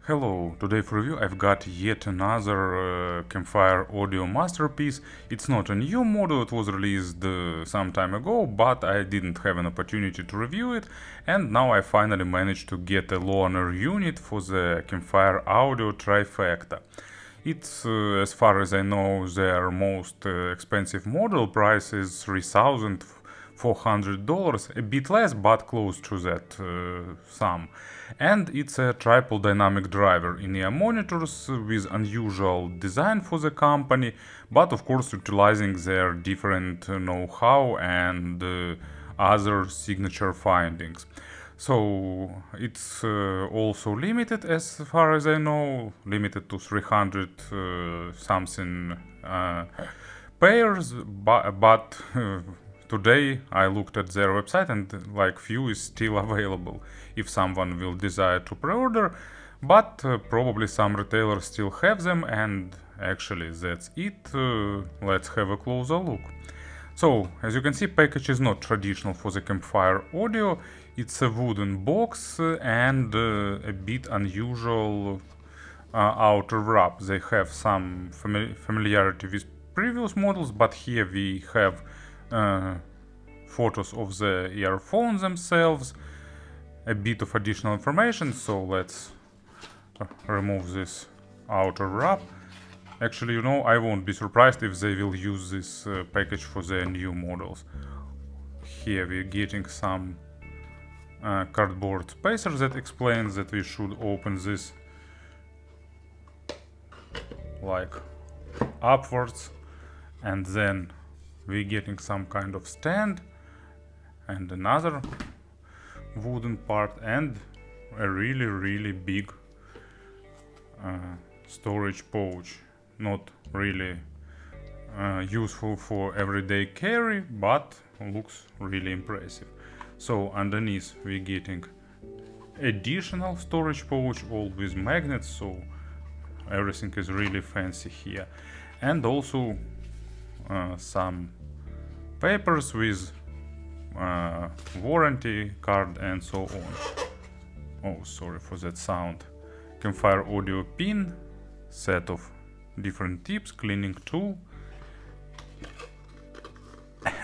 Hello, today for review I've got yet another Campfire Audio masterpiece. It's not a new model, it was released some time ago, but I didn't have an opportunity to review it, and now I finally managed to get a loaner unit for the Campfire Audio Trifecta. It's, as far as I know, their most expensive model. Price is $3,400, a bit less but close to that sum. And it's a triple dynamic driver in-ear monitors with unusual design for the company, but of course utilizing their different know-how and other signature findings. So it's also limited, as far as I know, limited to 300 something pairs, but today I looked at their website and like few is still available if someone will desire to pre-order, but probably some retailers still have them, and actually that's it. Let's have a closer look. So, as you can see, package is not traditional for the Campfire Audio. It's a wooden box and a bit unusual outer wrap. They have some familiarity with previous models, but here we have photos of the earphones themselves, a bit of additional information. So let's remove this outer wrap. Actually, you know, I won't be surprised if they will use this package for their new models. Here we're getting some cardboard spacer that explains that we should open this like upwards, and then we're getting some kind of stand and another wooden part and a really big storage pouch. Not really useful for everyday carry, but looks really impressive. So underneath we're getting additional storage pouch, all with magnets, so everything is really fancy here. And also some papers with warranty card and so on. Oh, sorry for that sound. Campfire Audio pin, set of different tips, cleaning tool,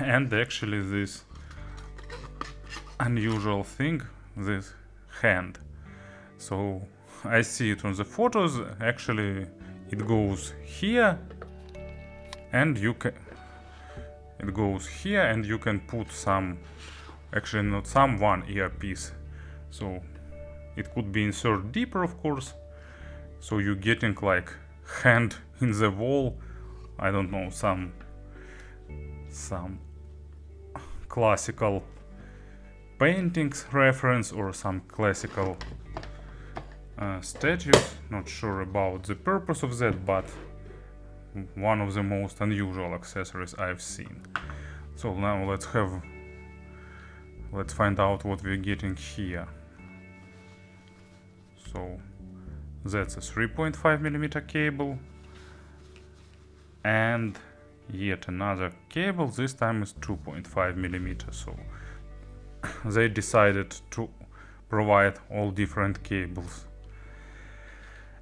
and actually this unusual thing, this hand. So I see it on the photos. Actually it goes here and you can put some, actually not some, one earpiece. So it could be inserted deeper, of course, so you're getting like hand in the wall. I don't know, some classical paintings reference or some classical statues. Not sure about the purpose of that, but one of the most unusual accessories I've seen. So now let's find out what we're getting here. So that's a 3.5mm cable and yet another cable. This time is 2.5mm. So they decided to provide all different cables.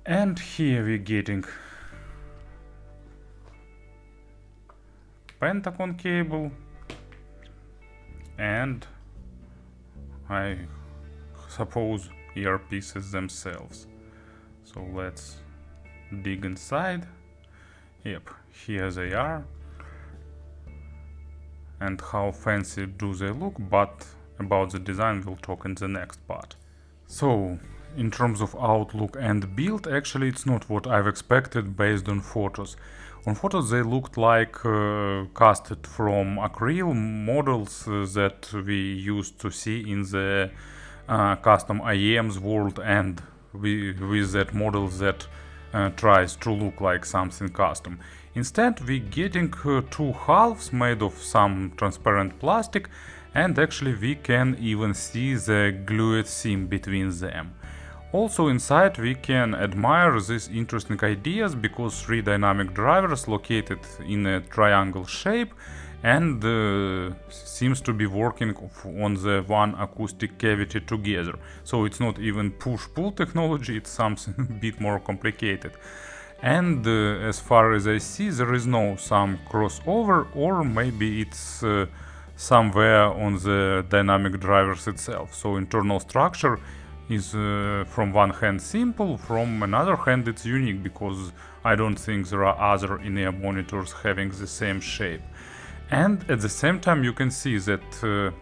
And here we're getting pentagon cable and I suppose earpieces themselves. So let's dig inside. Yep, here they are. And how fancy do they look, but about the design we'll talk in the next part. So in terms of outlook and build, actually it's not what I've expected based on photos. On photos they looked like casted from acrylic models that we used to see in the custom IEM's world, and with that model that tries to look like something custom. Instead we're getting two halves made of some transparent plastic, and actually we can even see the glued seam between them. Also inside we can admire these interesting ideas, because three dynamic drivers located in a triangle shape and seems to be working on the one acoustic cavity together. So it's not even push-pull technology, it's something a bit more complicated. And as far as I see, there is no some crossover, or maybe it's somewhere on the dynamic drivers itself. So internal structure is from one hand simple, from another hand it's unique, because I don't think there are other in-ear monitors having the same shape. And at the same time you can see that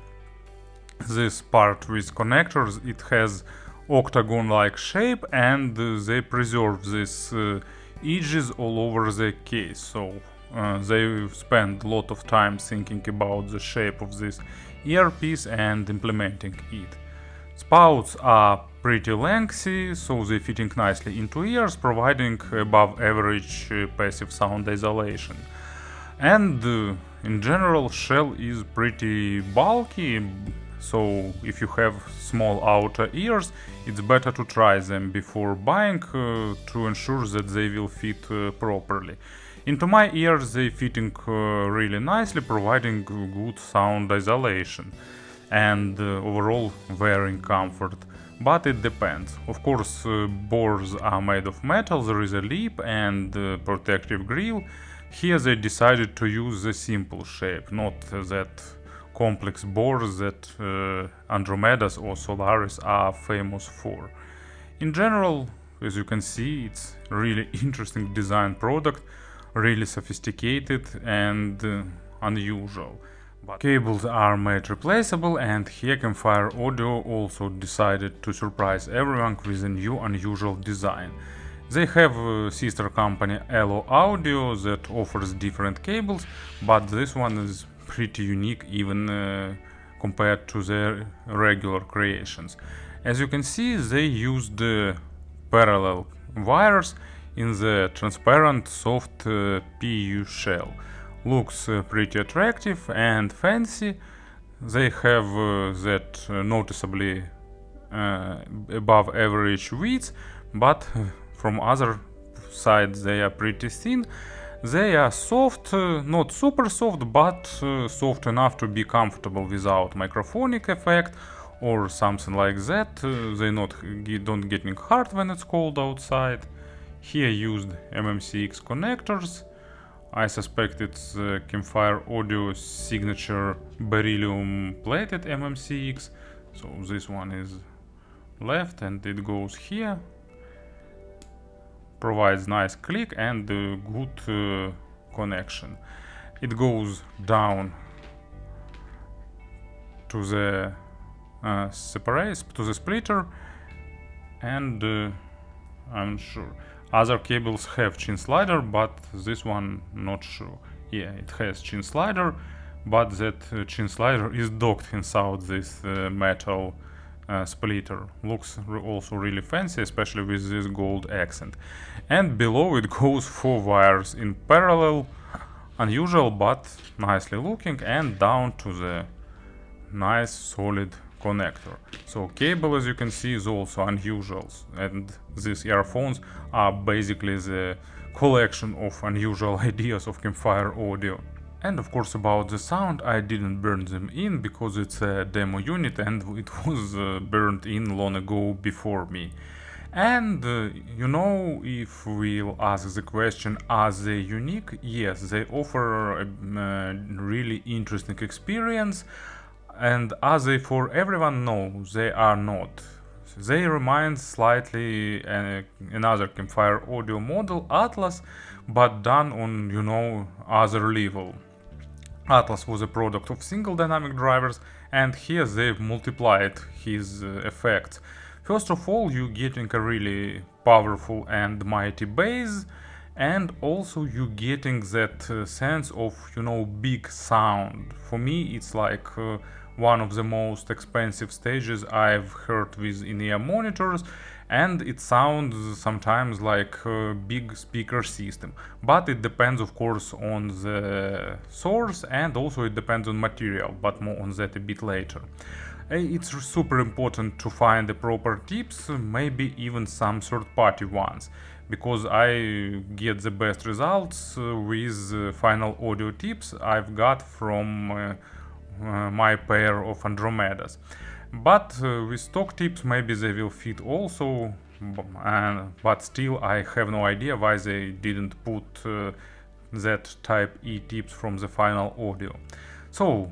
this part with connectors, it has octagon-like shape, and they preserve these edges all over the case. So they spend a lot of time thinking about the shape of this earpiece and implementing it. Spouts are pretty lengthy, so they fitting nicely into ears, providing above average passive sound isolation. And in general, shell is pretty bulky, so if you have small outer ears, it's better to try them before buying to ensure that they will fit properly. Into my ears they fitting really nicely, providing good sound isolation and overall wearing comfort. But it depends. Of course, bores are made of metal, there is a lip and protective grill. Here they decided to use the simple shape, not that complex bores that Andromedas or Solaris are famous for. In general, as you can see, it's really interesting design product, really sophisticated and unusual. But cables are made replaceable, and here Campfire Audio also decided to surprise everyone with a new unusual design. They have a sister company Elo Audio that offers different cables, but this one is pretty unique even compared to their regular creations. As you can see, they used parallel wires in the transparent soft PU shell. Looks pretty attractive and fancy. They have that noticeably above average width, but from other side they are pretty thin. They are soft, not super soft, but soft enough to be comfortable without microphonic effect or something like that. They don't getting hard when it's cold outside. Here used MMCX connectors. I suspect it's Campfire Audio signature beryllium plated MMCX. So this one is left and it goes here. Provides nice click and good connection. It goes down to the splitter, and I'm sure other cables have chin slider, but this one not sure. Yeah, it has chin slider, but that chin slider is docked inside this metal splitter. Looks also really fancy, especially with this gold accent. And below it goes 4 wires in parallel, unusual but nicely looking, and down to the nice solid connector. So cable, as you can see, is also unusual, and these earphones are basically the collection of unusual ideas of Campfire Audio. And of course, about the sound, I didn't burn them in because it's a demo unit and it was burned in long ago before me. And you know, if we'll ask the question, are they unique? Yes, they offer a really interesting experience. And are they for everyone? No, they are not. They remind slightly another Campfire Audio model, Atlas, but done on, you know, other level. Atlas was a product of single dynamic drivers, and here they've multiplied his effects. First of all, you're getting a really powerful and mighty bass, and also you're getting that sense of, you know, big sound. For me, it's like one of the most expensive stages I've heard with in-ear monitors, and it sounds sometimes like a big speaker system. But it depends, of course, on the source, and also it depends on material, but more on that a bit later. It's super important to find the proper tips, maybe even some third-party ones. because I get the best results with final audio tips I've got from my pair of Andromedas. But with stock tips maybe they will fit also, but still I have no idea why they didn't put that type E tips from the final audio. So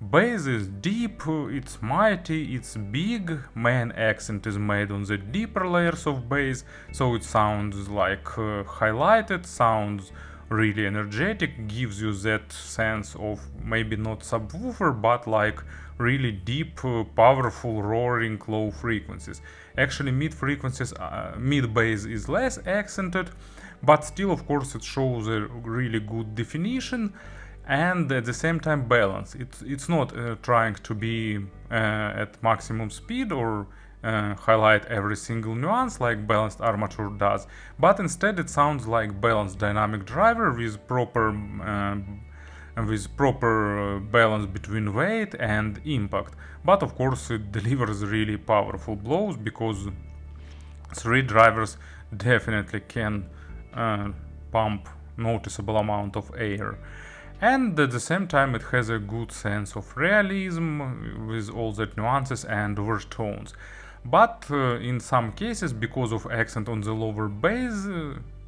bass is deep, it's mighty, it's big, main accent is made on the deeper layers of bass, so it sounds like highlighted, sounds really energetic, gives you that sense of maybe not subwoofer but like really deep, powerful, roaring low frequencies. Actually mid bass is less accented, but still of course it shows a really good definition and at the same time balance. It's not trying to be at maximum speed or highlight every single nuance like balanced armature does, but instead it sounds like balanced dynamic driver with proper balance between weight and impact. But of course it delivers really powerful blows because 3 drivers definitely can pump noticeable amount of air. And at the same time it has a good sense of realism with all that nuances and overtones. But in some cases, because of accent on the lower bass,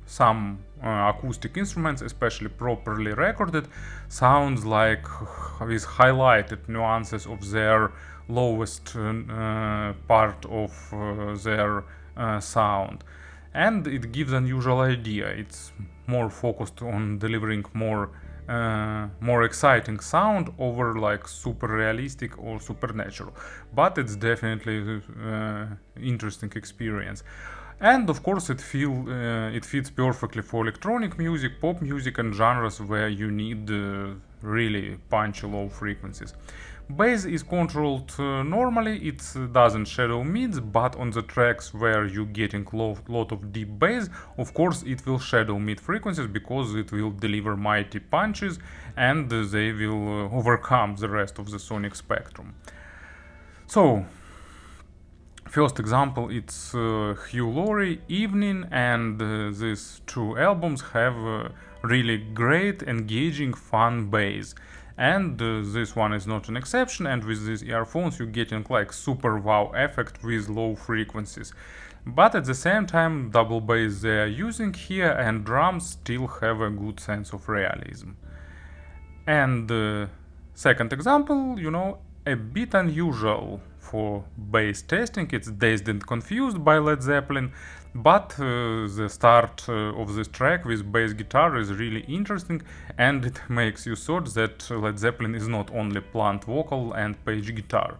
some acoustic instruments, especially properly recorded, sounds like with highlighted nuances of their lowest part of their sound. And it gives an unusual idea. It's more focused on delivering more exciting sound over like super realistic or supernatural, but it's definitely interesting experience. And of course it fits perfectly for electronic music, pop music and genres where you need really punchy low frequencies. Bass is controlled normally, it doesn't shadow mids, but on the tracks where you're getting lot of deep bass, of course it will shadow mid frequencies because it will deliver mighty punches and they will overcome the rest of the sonic spectrum. So, first example, it's Hugh, Laurie, Evenin, and these 2 albums have really great, engaging, fun bass. And this one is not an exception, and with these earphones you're getting like super wow effect with low frequencies. But at the same time, double bass they are using here and drums still have a good sense of realism. And second example, a bit unusual for bass testing, it's Dazed and Confused by Led Zeppelin, but the start of this track with bass guitar is really interesting and it makes you thought that Led Zeppelin is not only plant vocal and page guitar,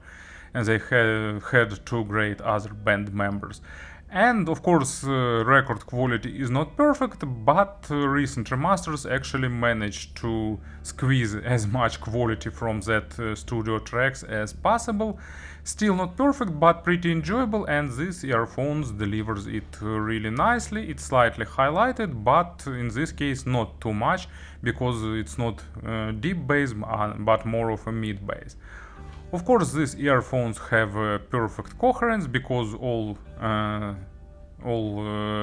and they had 2 great other band members. And of course record quality is not perfect, but recent remasters actually managed to squeeze as much quality from that studio tracks as possible. Still not perfect, but pretty enjoyable, and this earphones delivers it really nicely. It's slightly highlighted, but in this case not too much, because it's not deep bass, but more of a mid bass. Of course, these earphones have perfect coherence because all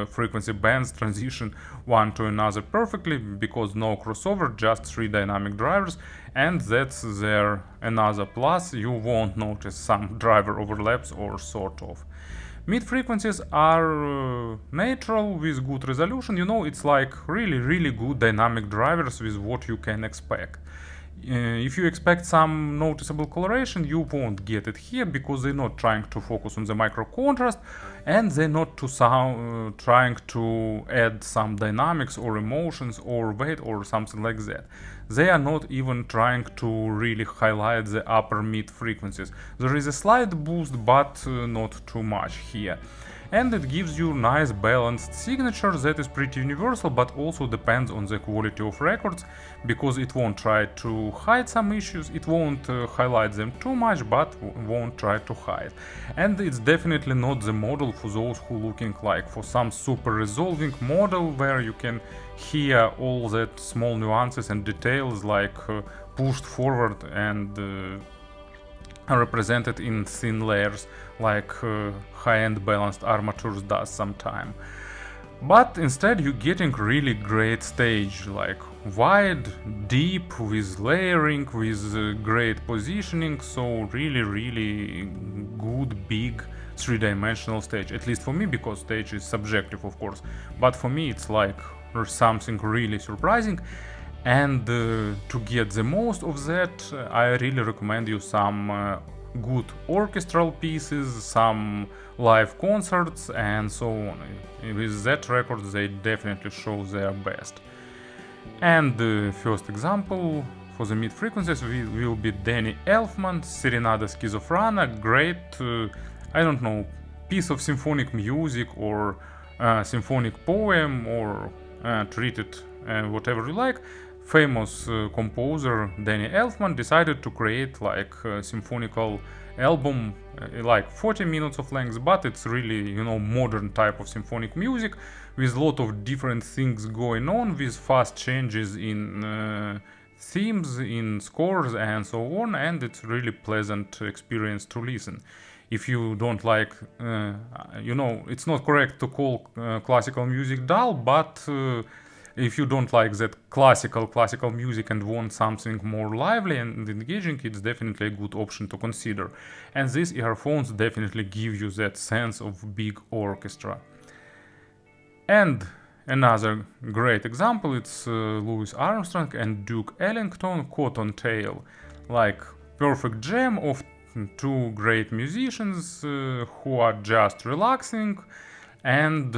frequency bands transition one to another perfectly, because no crossover, just 3 dynamic drivers, and that's their another plus. You won't notice some driver overlaps or sort of. Mid frequencies are natural with good resolution. It's like really good dynamic drivers with what you can expect. If you expect some noticeable coloration, you won't get it here because they're not trying to focus on the micro contrast, and they're not trying to add some dynamics or emotions or weight or something like that. They are not even trying to really highlight the upper mid frequencies. There is a slight boost, but not too much here. And it gives you nice balanced signature that is pretty universal, but also depends on the quality of records, because it won't try to hide some issues, it won't highlight them too much, but won't try to hide. And it's definitely not the model for those who looking like for some super resolving model where you can hear all that small nuances and details like pushed forward and represented in thin layers like high-end balanced armatures does sometime. But instead you're getting really great stage, like wide, deep, with layering, with great positioning, so really good, big, three-dimensional stage, at least for me, because stage is subjective, of course, but for me it's like something really surprising. And to get the most of that, I really recommend you some good orchestral pieces, some live concerts, and so on. With that record, they definitely show their best. And the first example for the mid frequencies will be Denny Elfman, Serenada Schizophrena, great, I don't know, piece of symphonic music or symphonic poem, or treat it whatever you like. Famous composer Denny Elfman decided to create like a symphonical album, like 40 minutes of length, but it's really, you know, modern type of symphonic music with a lot of different things going on, with fast changes in themes, in scores, and so on, and it's really pleasant experience to listen. If you don't like, you know, it's not correct to call classical music dull, but if you don't like that classical music and want something more lively and engaging, it's definitely a good option to consider. And these earphones definitely give you that sense of big orchestra. And another great example, it's Louis Armstrong and Duke Ellington, Cottontail, like perfect jam of two great musicians who are just relaxing and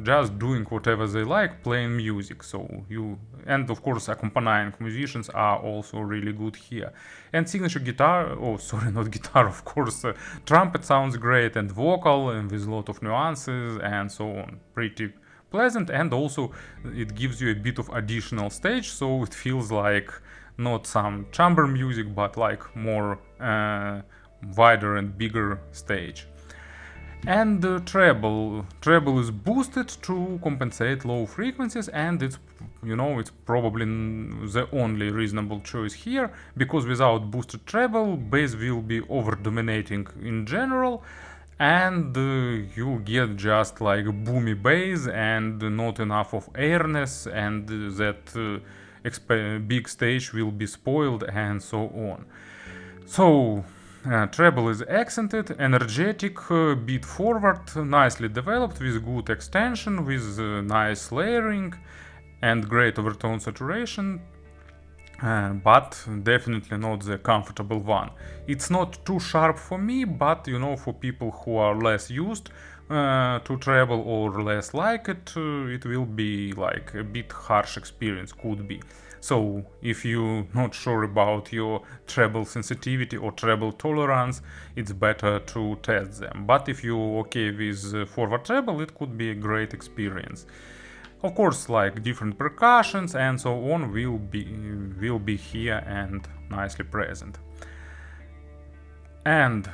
just doing whatever they like, playing music. So and of course accompanying musicians are also really good here. And signature guitar, oh sorry, not guitar, of course, trumpet sounds great, and vocal, and with a lot of nuances and so on. Pretty pleasant, and also it gives you a bit of additional stage, so it feels like not some chamber music, but like more wider and bigger stage. And the treble is boosted to compensate low frequencies, and it's, you know, it's probably the only reasonable choice here, because without boosted treble, bass will be over dominating in general, and you get just like boomy bass and not enough of airness, and that big stage will be spoiled, and so on. So treble is accented, energetic, beat forward, nicely developed, with good extension, with nice layering and great overtone saturation, but definitely not the comfortable one. It's not too sharp for me, but you know, for people who are less used to treble or less like it, it will be like a bit harsh experience, could be. So if you're not sure about your treble sensitivity or treble tolerance, it's better to test them. But if you're okay with forward treble, it could be a great experience. Of course, like different percussions and so on will be here and nicely present. And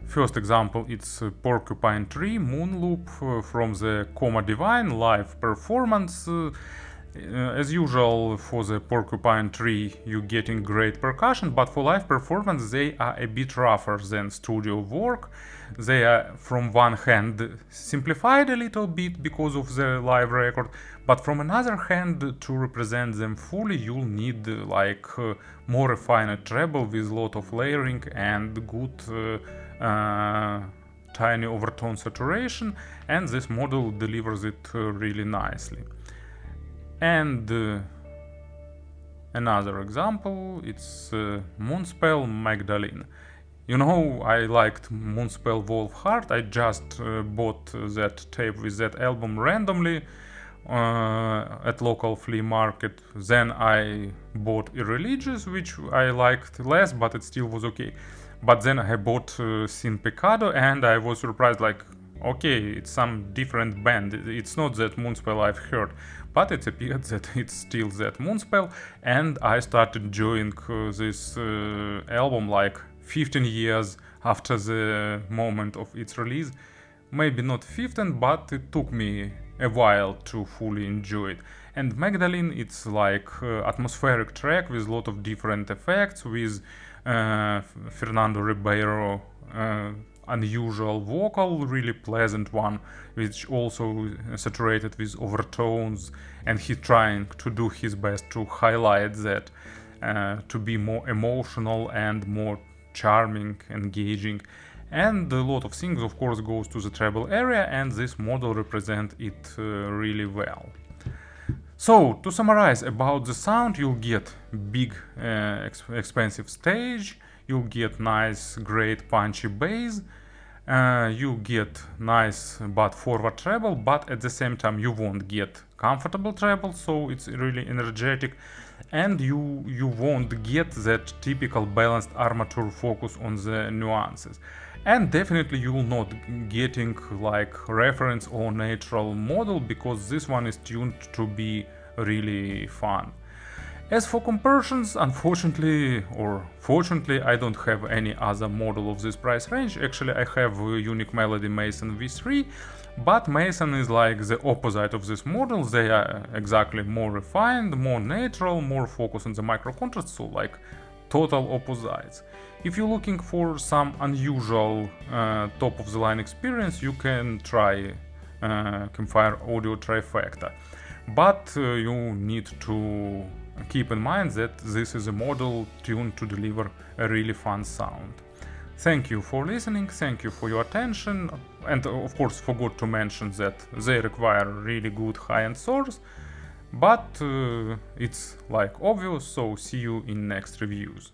first example, it's Porcupine Tree Moonloop from the Coma Divine live performance. As usual, for the Porcupine Tree you're getting great percussion, but for live performance they are a bit rougher than studio work. They are, from one hand, simplified a little bit because of the live record, but from another hand, to represent them fully you'll need like more refined treble with a lot of layering and good tiny overtone saturation, and this model delivers it really nicely. And another example, it's Moonspell Magdalene. You know, I liked Moonspell Wolfheart. I just bought that tape with that album randomly at local flea market. Then I bought Irreligious, which I liked less, but it still was okay. But then I bought Sin Pecado, and I was surprised, like, okay, it's some different band. It's not that Moonspell I've heard, but it appeared that it's still that Moonspell, and I started enjoying this album like 15 years after the moment of its release. Maybe not 15, but it took me a while to fully enjoy it. And Magdalene, it's like atmospheric track with a lot of different effects, with Fernando Ribeiro unusual vocal, really pleasant one, which also saturated with overtones, and he trying to do his best to highlight that, to be more emotional and more charming, engaging. And a lot of things, of course, goes to the treble area, and this model represents it really well. So, to summarize about the sound, you'll get big, expensive stage, you'll get nice, great, punchy bass, you get nice but forward treble, but at the same time you won't get comfortable treble, so it's really energetic, and you won't get that typical balanced armature focus on the nuances. And definitely you will not getting like reference or natural model, because this one is tuned to be really fun. As for comparisons, unfortunately or fortunately, I don't have any other model of this price range. Actually, I have Unique Melody Mason V3, but Mason is like the opposite of this model. They are exactly more refined, more natural, more focused on the micro contrast, so like total opposites. If you're looking for some unusual top of the line experience, you can try Campfire Audio Trifecta, but you need to keep in mind that this is a model tuned to deliver a really fun sound. Thank you for listening, thank you for your attention, and of course forgot to mention that they require really good high-end source, but it's like obvious, so see you in next reviews.